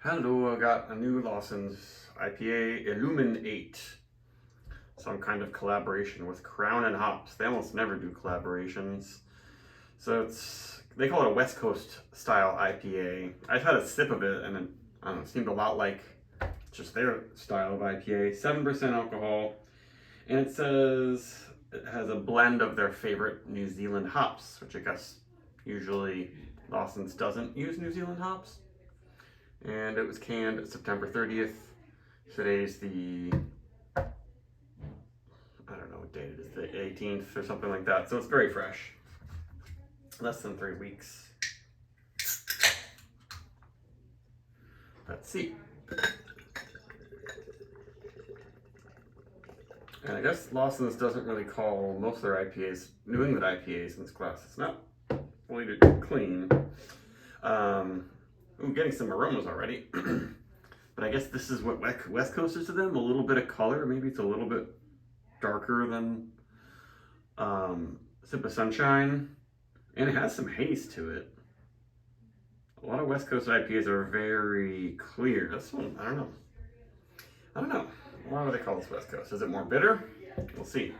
Hello, I got a new Lawson's IPA Illumin-8. Some kind of collaboration with Crown and Hops. They almost never do collaborations. So they call it a West Coast style IPA. I've had a sip of it and I don't know, it seemed a lot like just their style of IPA. 7% alcohol. And it says it has a blend of their favorite New Zealand hops, which I guess usually Lawson's doesn't use New Zealand hops. And it was canned September 30th. Today's the, I don't know what date it is, the 18th or something like that. So it's very fresh. Less than 3 weeks. Let's see. And I guess Lawson's doesn't really call most of their IPAs New England IPAs in this class. It's not fully clean. Ooh, getting some aromas already. But I guess this is what West Coast is to them. A little bit of color. Maybe it's a little bit darker than Sip of Sunshine. And it has some haze to it. A lot of West Coast IPAs are very clear. This one, I don't know. Why would they call this West Coast? Is it more bitter? We'll see.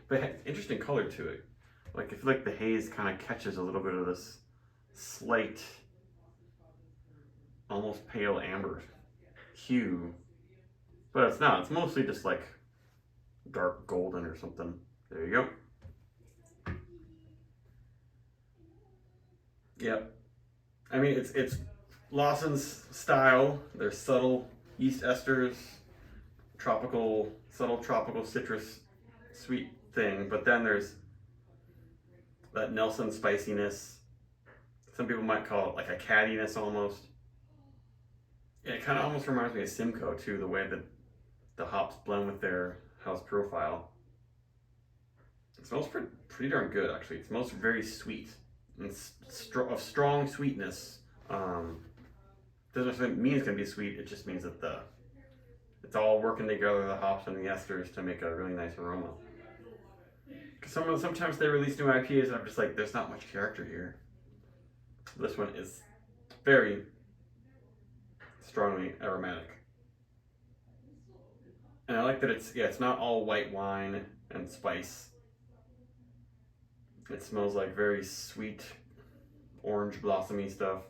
But it has interesting color to it. Like, I feel like the haze kind of catches a little bit of this slight, almost pale amber hue. But it's not. It's mostly just like dark golden or something. There you go. Yep. I mean, it's Lawson's style. They're subtle yeast esters, subtle tropical citrus sweet thing. But then there's that Nelson spiciness. Some people might call it like a cattiness almost. Yeah, it kind of almost reminds me of Simcoe too, the way that the hops blend with their house profile. It smells pretty darn good, actually. It smells very sweet and of strong sweetness. Doesn't necessarily mean it's gonna be sweet. It just means that it's all working together, the hops and the esters, to make a really nice aroma. Because sometimes they release new IPAs and I'm just like, there's not much character here. This one is very strongly aromatic. And I like that it's not all white wine and spice. It smells like very sweet, orange blossomy stuff.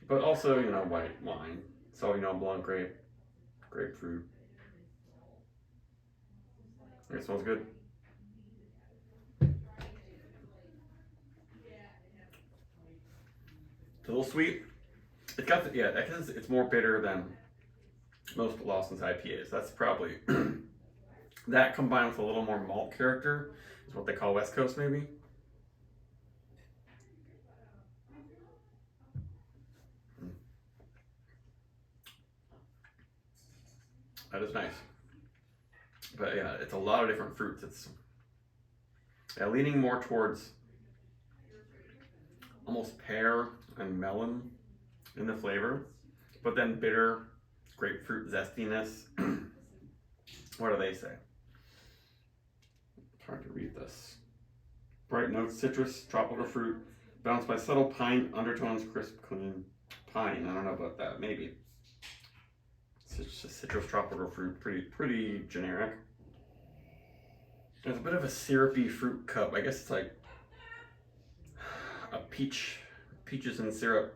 But also, white wine. Sauvignon Blanc grapefruit. It smells good. It's a little sweet. It's got it's more bitter than most Lawson's IPAs. That's probably that combined with a little more malt character is what they call West Coast maybe. That is nice. But yeah, it's a lot of different fruits. It's leaning more towards almost pear and melon in the flavor, but then bitter grapefruit zestiness. What do they say? It's hard to read this. Bright notes, citrus, tropical fruit, balanced by subtle pine undertones, crisp, clean. Pine, I don't know about that, maybe. It's just citrus, tropical fruit, pretty generic. There's a bit of a syrupy fruit cup. I guess it's like a peaches and syrup.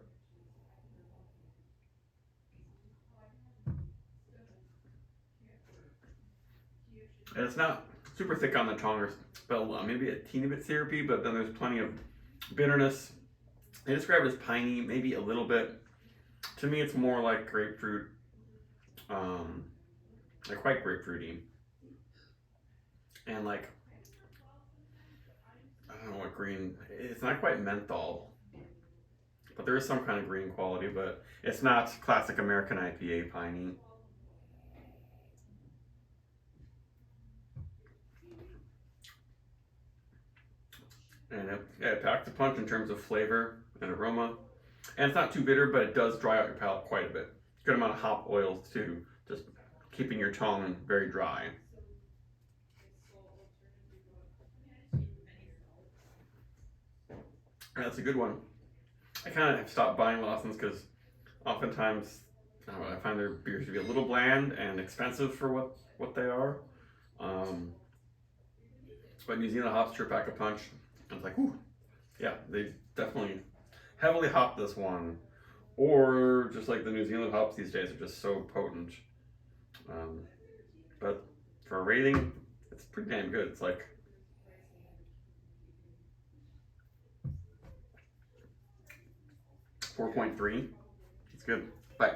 And it's not super thick on the tongue, but maybe a teeny bit syrupy, but then there's plenty of bitterness. They describe it as piney, maybe a little bit. To me, it's more like grapefruit, like quite grapefruity. And like, I don't know what green, it's not quite menthol, but there is some kind of green quality, but it's not classic American IPA piney. And it packs a punch in terms of flavor and aroma. And it's not too bitter, but it does dry out your palate quite a bit. Good amount of hop oils too, just keeping your tongue very dry. That's a good one. I kind of have stopped buying Lawson's because oftentimes I don't know, I find their beers to be a little bland and expensive for what they are. Um, but New Zealand hops sure pack a punch. And it's like, ooh, yeah, they definitely heavily hopped this one. Or just like the New Zealand hops these days are just so potent. Um, but for a rating, it's pretty damn good. It's like 4.3. It's good. Bye.